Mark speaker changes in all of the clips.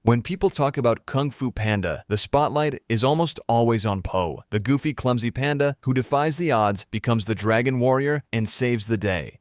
Speaker 1: When people talk about Kung Fu Panda, the spotlight is almost always on Po. The goofy, clumsy panda who defies the odds, becomes the dragon warrior, and saves the day.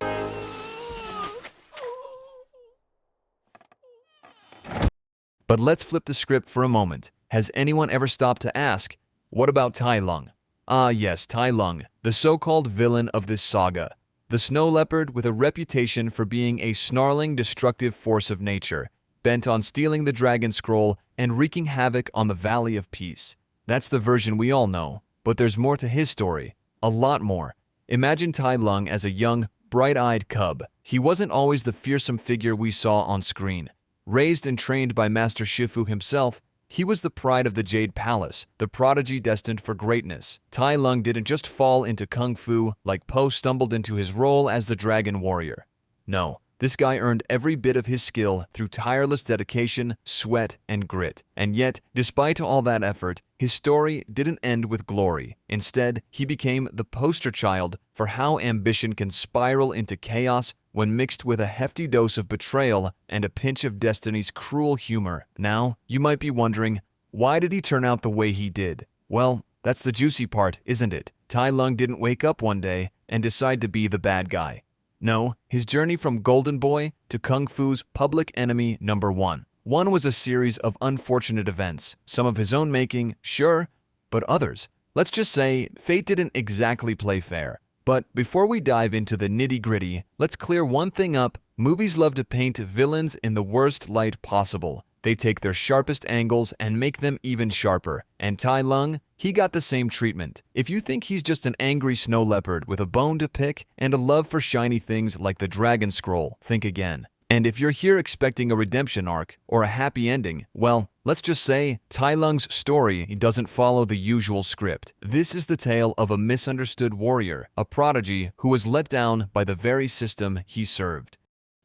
Speaker 1: But let's flip the script for a moment. Has anyone ever stopped to ask, what about Tai Lung? Ah yes, Tai Lung, the so-called villain of this saga. The snow leopard with a reputation for being a snarling, destructive force of nature, bent on stealing the dragon scroll and wreaking havoc on the Valley of Peace. That's the version we all know, but there's more to his story. A lot more. Imagine Tai Lung as a young, bright-eyed cub. He wasn't always the fearsome figure we saw on screen. Raised and trained by Master Shifu himself, he was the pride of the Jade Palace, the prodigy destined for greatness. Tai Lung didn't just fall into kung fu like Po stumbled into his role as the dragon warrior. No, this guy earned every bit of his skill through tireless dedication, sweat, and grit. And yet, despite all that effort, his story didn't end with glory. Instead, he became the poster child for how ambition can spiral into chaos when mixed with a hefty dose of betrayal and a pinch of destiny's cruel humor. Now, you might be wondering, why did he turn out the way he did? Well, that's the juicy part, isn't it? Tai Lung didn't wake up one day and decide to be the bad guy. No, his journey from Golden Boy to Kung Fu's public enemy number one. One was a series of unfortunate events, some of his own making, sure, but others. Let's just say fate didn't exactly play fair. But before we dive into the nitty-gritty, let's clear one thing up. Movies love to paint villains in the worst light possible. They take their sharpest angles and make them even sharper. And Tai Lung, he got the same treatment. If you think he's just an angry snow leopard with a bone to pick and a love for shiny things like the Dragon Scroll, think again. And if you're here expecting a redemption arc or a happy ending, well, let's just say Tai Lung's story doesn't follow the usual script. This is the tale of a misunderstood warrior, a prodigy who was let down by the very system he served.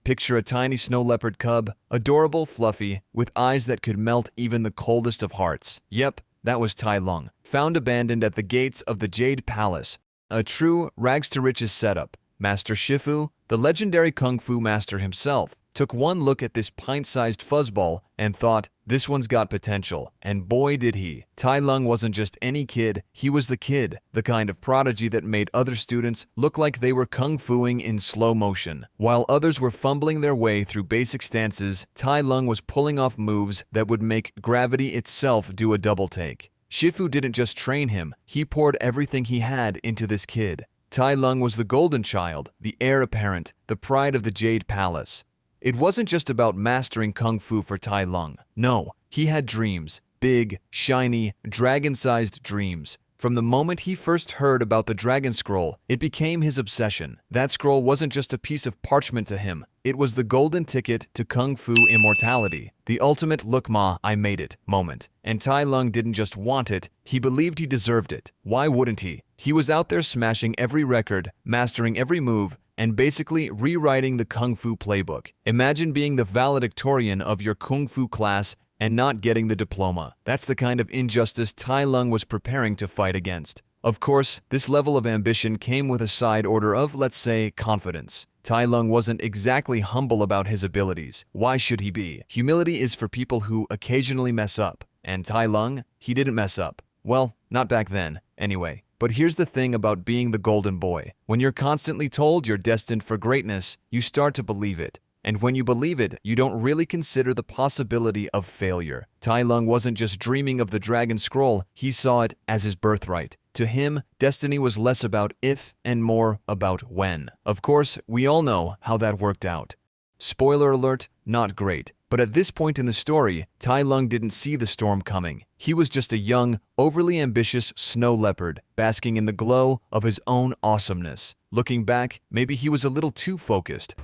Speaker 1: Picture a tiny snow leopard cub, adorable, fluffy, with eyes that could melt even the coldest of hearts. Yep, that was Tai Lung, found abandoned at the gates of the Jade Palace. A true rags-to-riches setup. Master Shifu, the legendary Kung Fu master himself, took one look at this pint-sized fuzzball and thought, this one's got potential. And boy did he. Tai Lung wasn't just any kid, he was the kid, the kind of prodigy that made other students look like they were kung fuing in slow motion. While others were fumbling their way through basic stances, Tai Lung was pulling off moves that would make gravity itself do a double take. Shifu didn't just train him, he poured everything he had into this kid. Tai Lung was the golden child, the heir apparent, the pride of the Jade Palace. It wasn't just about mastering Kung Fu for Tai Lung. No, he had dreams. Big, shiny, dragon-sized dreams. From the moment he first heard about the Dragon Scroll, it became his obsession. That scroll wasn't just a piece of parchment to him. It was the golden ticket to Kung Fu immortality. The ultimate look ma, I made it moment. And Tai Lung didn't just want it, he believed he deserved it. Why wouldn't he? He was out there smashing every record, mastering every move, and basically rewriting the Kung Fu playbook. Imagine being the valedictorian of your Kung Fu class and not getting the diploma. That's the kind of injustice Tai Lung was preparing to fight against. Of course, this level of ambition came with a side order of, let's say, confidence. Tai Lung wasn't exactly humble about his abilities. Why should he be? Humility is for people who occasionally mess up. And Tai Lung, he didn't mess up. Well, not back then, anyway. But here's the thing about being the golden boy. When you're constantly told you're destined for greatness, you start to believe it. And when you believe it, you don't really consider the possibility of failure. Tai Lung wasn't just dreaming of the Dragon Scroll, he saw it as his birthright. To him, destiny was less about if and more about when. Of course, we all know how that worked out. Spoiler alert, not great. But at this point in the story, Tai Lung didn't see the storm coming. He was just a young, overly ambitious snow leopard, basking in the glow of his own awesomeness. Looking back, maybe he was a little too focused.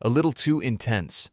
Speaker 1: A little too intense.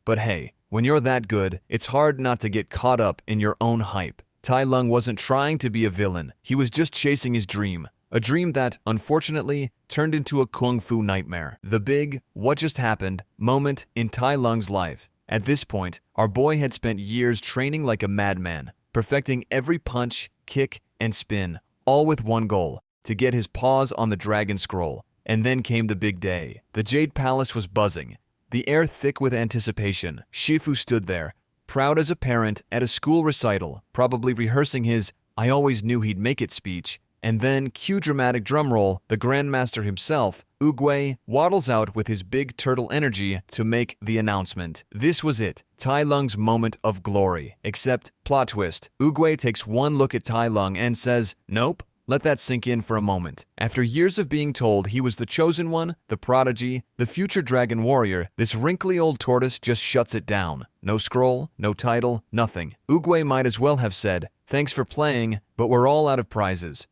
Speaker 1: But hey, when you're that good, it's hard not to get caught up in your own hype. Tai Lung wasn't trying to be a villain, he was just chasing his dream. A dream that, unfortunately, turned into a Kung Fu nightmare. The big, what just happened, moment in Tai Lung's life. At this point, our boy had spent years training like a madman, perfecting every punch, kick, and spin, all with one goal, to get his paws on the Dragon Scroll. And then came the big day. The Jade Palace was buzzing. the air thick with anticipation. Shifu stood there, proud as a parent at a school recital, probably rehearsing his "I always knew he'd make it" speech. And then, cue dramatic drumroll, the Grandmaster himself, Oogway, waddles out with his big turtle energy to make the announcement. This was it, Tai Lung's moment of glory. Except, plot twist, Oogway takes one look at Tai Lung and says, "Nope." Let that sink in for a moment. After years of being told he was the chosen one, the prodigy, the future dragon warrior, this wrinkly old tortoise just shuts it down. No scroll, no title, nothing. Oogway might as well have said, "Thanks for playing, but we're all out of prizes."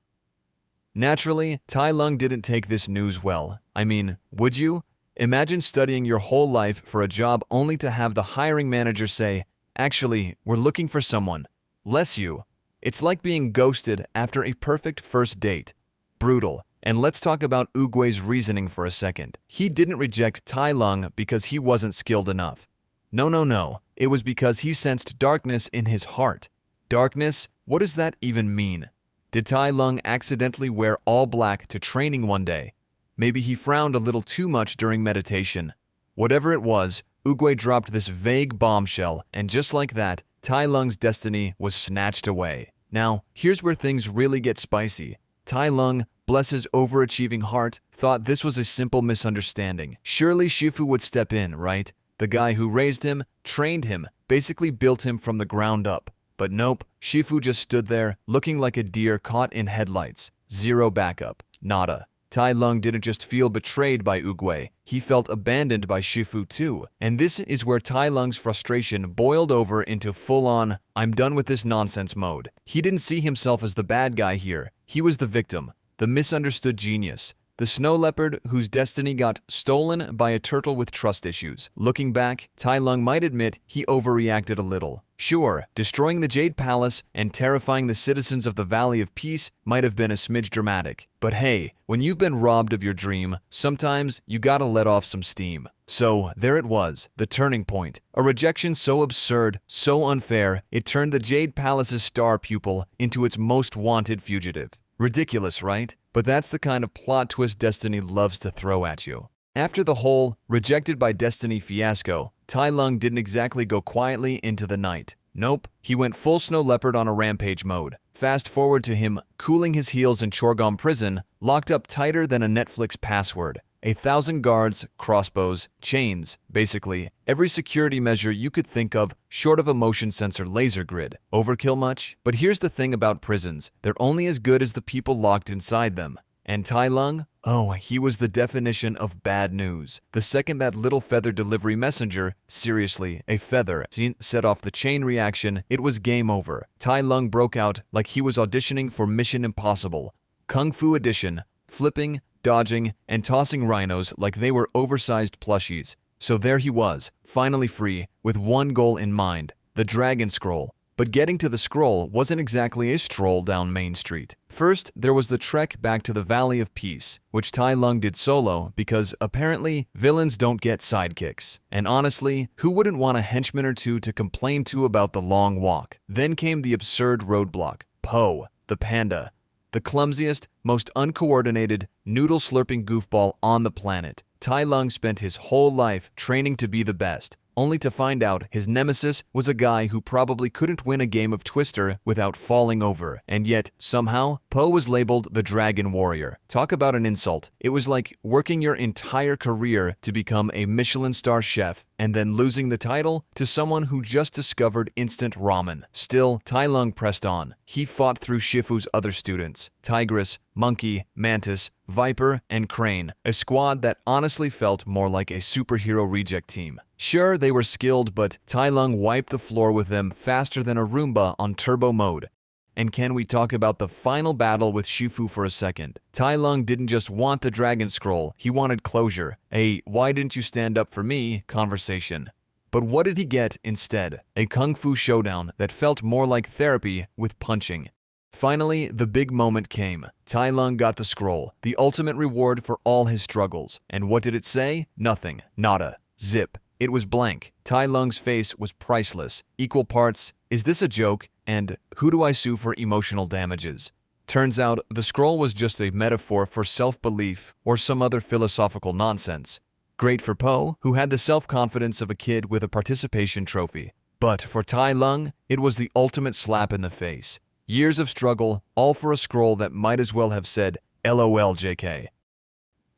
Speaker 1: Naturally, Tai Lung didn't take this news well. I mean, would you? Imagine studying your whole life for a job only to have the hiring manager say, "Actually, we're looking for someone." Bless you. It's like being ghosted after a perfect first date. Brutal. And let's talk about Oogway's reasoning for a second. He didn't reject Tai Lung because he wasn't skilled enough. No. It was because he sensed darkness in his heart. Darkness? What does that even mean? Did Tai Lung accidentally wear all black to training one day? Maybe he frowned a little too much during meditation. Whatever it was, Oogway dropped this vague bombshell, and just like that, Tai Lung's destiny was snatched away. Now, here's where things really get spicy. Tai Lung, bless his overachieving heart, thought this was a simple misunderstanding. Surely Shifu would step in, right? The guy who raised him, trained him, basically built him from the ground up. But nope, Shifu just stood there, looking like a deer caught in headlights. Zero backup. Nada. Tai Lung didn't just feel betrayed by Oogway, he felt abandoned by Shifu too. And this is where Tai Lung's frustration boiled over into full-on, "I'm done with this nonsense" mode. He didn't see himself as the bad guy here. He was the victim, the misunderstood genius, the snow leopard whose destiny got stolen by a turtle with trust issues. Looking back, Tai Lung might admit he overreacted a little. Sure, destroying the Jade Palace and terrifying the citizens of the Valley of Peace might have been a smidge dramatic. But hey, when you've been robbed of your dream, sometimes you gotta let off some steam. So, there it was, the turning point. A rejection so absurd, so unfair, it turned the Jade Palace's star pupil into its most wanted fugitive. Ridiculous, right? But that's the kind of plot twist destiny loves to throw at you. After the whole rejected by destiny fiasco, Tai Lung didn't exactly go quietly into the night. Nope, he went full snow leopard on a rampage mode. Fast forward to him cooling his heels in Chorgom prison, locked up tighter than a Netflix password. 1,000 guards, crossbows, chains, basically every security measure you could think of short of a motion sensor laser grid. Overkill much? But here's the thing about prisons, they're only as good as the people locked inside them. And Tai Lung? Oh, he was the definition of bad news. The second that little feather delivery messenger, seriously, a feather, set off the chain reaction, it was game over. Tai Lung broke out like he was auditioning for Mission Impossible. Kung Fu Edition, flipping, dodging, and tossing rhinos like they were oversized plushies. So there he was, finally free, with one goal in mind, the Dragon Scroll. But getting to the scroll wasn't exactly a stroll down Main Street. First, there was the trek back to the Valley of Peace, which Tai Lung did solo because, apparently, villains don't get sidekicks. And honestly, who wouldn't want a henchman or two to complain to about the long walk? Then came the absurd roadblock, Po, the panda. The clumsiest, most uncoordinated, noodle-slurping goofball on the planet. Tai Lung spent his whole life training to be the best, only to find out his nemesis was a guy who probably couldn't win a game of Twister without falling over. And yet, somehow, Po was labeled the Dragon Warrior. Talk about an insult. It was like working your entire career to become a Michelin star chef and then losing the title to someone who just discovered instant ramen. Still, Tai Lung pressed on. He fought through Shifu's other students, Tigress, Monkey, Mantis, Viper, and Crane, a squad that honestly felt more like a superhero reject team. Sure, they were skilled, but Tai Lung wiped the floor with them faster than a Roomba on turbo mode. And can we talk about the final battle with Shifu for a second? Tai Lung didn't just want the Dragon Scroll, he wanted closure, a "why didn't you stand up for me" conversation. But what did he get instead? A kung fu showdown that felt more like therapy with punching. Finally, the big moment came. Tai Lung got the scroll, the ultimate reward for all his struggles. And what did it say? Nothing. Nada. Zip. It was blank. Tai Lung's face was priceless. Equal parts, "Is this a joke?" and "Who do I sue for emotional damages?" Turns out, the scroll was just a metaphor for self-belief or some other philosophical nonsense. Great for Po, who had the self-confidence of a kid with a participation trophy. But for Tai Lung, it was the ultimate slap in the face. Years of struggle, all for a scroll that might as well have said, LOL JK.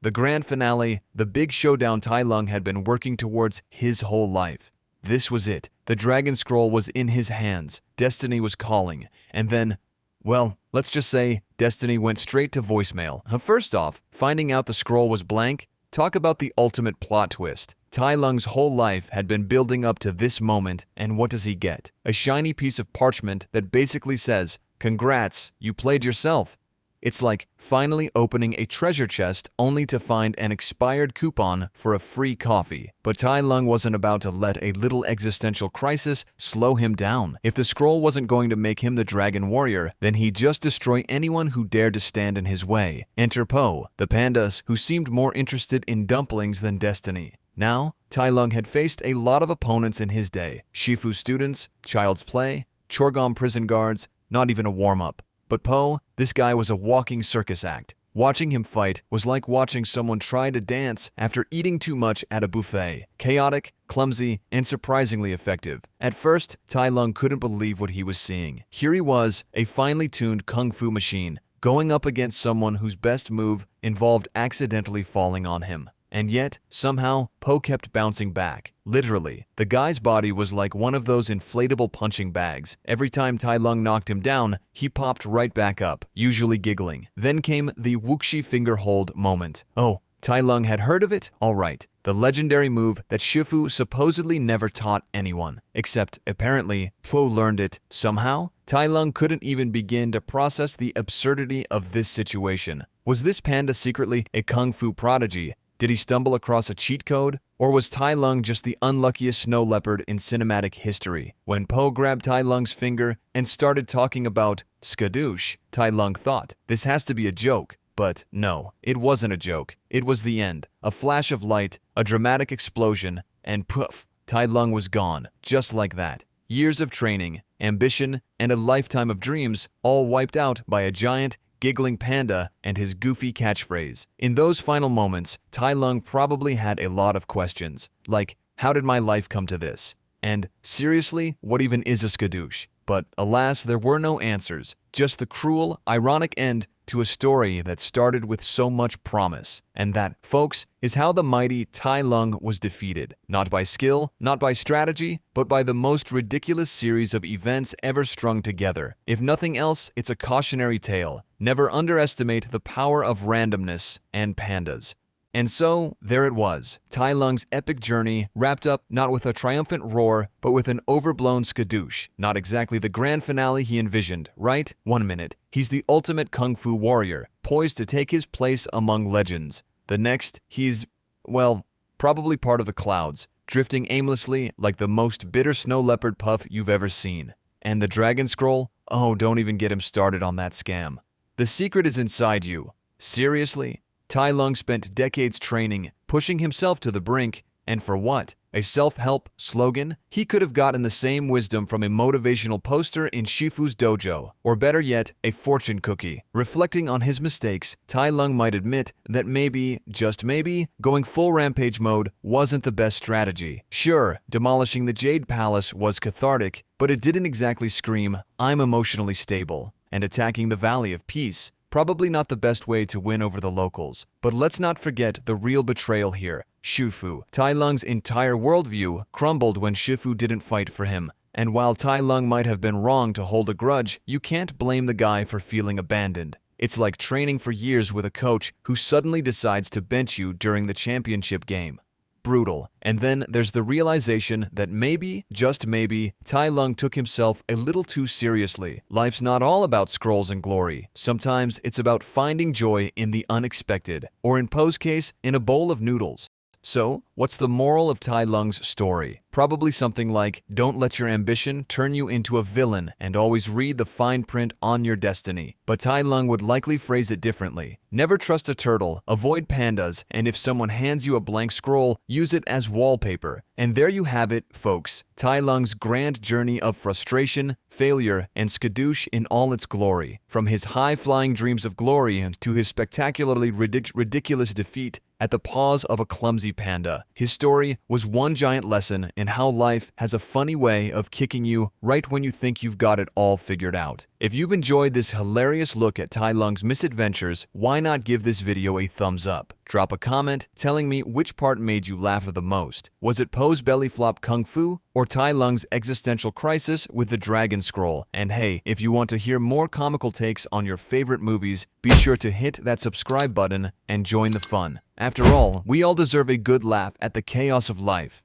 Speaker 1: The grand finale, the big showdown Tai Lung had been working towards his whole life. This was it. The Dragon Scroll was in his hands. Destiny was calling. And then, well, let's just say, Destiny went straight to voicemail. First off, finding out the scroll was blank, talk about the ultimate plot twist. Tai Lung's whole life had been building up to this moment, and what does he get? A shiny piece of parchment that basically says, "Congrats, you played yourself." It's like finally opening a treasure chest only to find an expired coupon for a free coffee. But Tai Lung wasn't about to let a little existential crisis slow him down. If the scroll wasn't going to make him the Dragon Warrior, then he'd just destroy anyone who dared to stand in his way. Enter Po, the pandas who seemed more interested in dumplings than destiny. Now, Tai Lung had faced a lot of opponents in his day. Shifu students, Child's Play, Chorgom prison guards, not even a warm-up. But Po, this guy was a walking circus act. Watching him fight was like watching someone try to dance after eating too much at a buffet. Chaotic, clumsy, and surprisingly effective. At first, Tai Lung couldn't believe what he was seeing. Here he was, a finely tuned kung fu machine, going up against someone whose best move involved accidentally falling on him. And yet, somehow, Po kept bouncing back. Literally, the guy's body was like one of those inflatable punching bags. Every time Tai Lung knocked him down, he popped right back up, usually giggling. Then came the Wuxi finger hold moment. Oh, Tai Lung had heard of it? Alright, the legendary move that Shifu supposedly never taught anyone. Except, apparently, Po learned it somehow. Tai Lung couldn't even begin to process the absurdity of this situation. Was this panda secretly a kung fu prodigy? Did he stumble across a cheat code? Or was Tai Lung just the unluckiest snow leopard in cinematic history? When Po grabbed Tai Lung's finger and started talking about skadoosh, Tai Lung thought, this has to be a joke. But no, it wasn't a joke. It was the end. A flash of light, a dramatic explosion, and poof, Tai Lung was gone, just like that. Years of training, ambition, and a lifetime of dreams, all wiped out by a giant, giggling panda and his goofy catchphrase. In those final moments, Tai Lung probably had a lot of questions, like, how did my life come to this? And, seriously, what even is a skadoosh? But alas, there were no answers, just the cruel, ironic end to a story that started with so much promise. And that, folks, is how the mighty Tai Lung was defeated. Not by skill, not by strategy, but by the most ridiculous series of events ever strung together. If nothing else, it's a cautionary tale. Never underestimate the power of randomness and pandas. And so, there it was, Tai Lung's epic journey wrapped up not with a triumphant roar, but with an overblown skadoosh. Not exactly the grand finale he envisioned, right? 1 minute, he's the ultimate kung fu warrior, poised to take his place among legends. The next, he's, well, probably part of the clouds, drifting aimlessly like the most bitter snow leopard puff you've ever seen. And the Dragon Scroll? Oh, don't even get him started on that scam. The secret is inside you. Seriously? Tai Lung spent decades training, pushing himself to the brink, and for what? A self-help slogan? He could have gotten the same wisdom from a motivational poster in Shifu's dojo, or better yet, a fortune cookie. Reflecting on his mistakes, Tai Lung might admit that maybe, just maybe, going full rampage mode wasn't the best strategy. Sure, demolishing the Jade Palace was cathartic, but it didn't exactly scream, "I'm emotionally stable." And attacking the Valley of Peace, probably not the best way to win over the locals. But let's not forget the real betrayal here, Shifu. Tai Lung's entire worldview crumbled when Shifu didn't fight for him. And while Tai Lung might have been wrong to hold a grudge, you can't blame the guy for feeling abandoned. It's like training for years with a coach who suddenly decides to bench you during the championship game. Brutal. And then there's the realization that maybe, just maybe, Tai Lung took himself a little too seriously. Life's not all about scrolls and glory. Sometimes it's about finding joy in the unexpected, or in Po's case, in a bowl of noodles. So, what's the moral of Tai Lung's story? Probably something like, "Don't let your ambition turn you into a villain and always read the fine print on your destiny." But Tai Lung would likely phrase it differently. Never trust a turtle, avoid pandas, and if someone hands you a blank scroll, use it as wallpaper. And there you have it, folks. Tai Lung's grand journey of frustration, failure, and skadoosh in all its glory. From his high-flying dreams of glory to his spectacularly ridiculous defeat at the paws of a clumsy panda. His story was one giant lesson in how life has a funny way of kicking you right when you think you've got it all figured out. If you've enjoyed this hilarious look at Tai Lung's misadventures, why not give this video a thumbs up? Drop a comment telling me which part made you laugh the most. Was it Poe's belly flop kung fu or Tai Lung's existential crisis with the dragon scroll? And hey, if you want to hear more comical takes on your favorite movies, be sure to hit that subscribe button and join the fun. After all, we all deserve a good laugh at the chaos of life.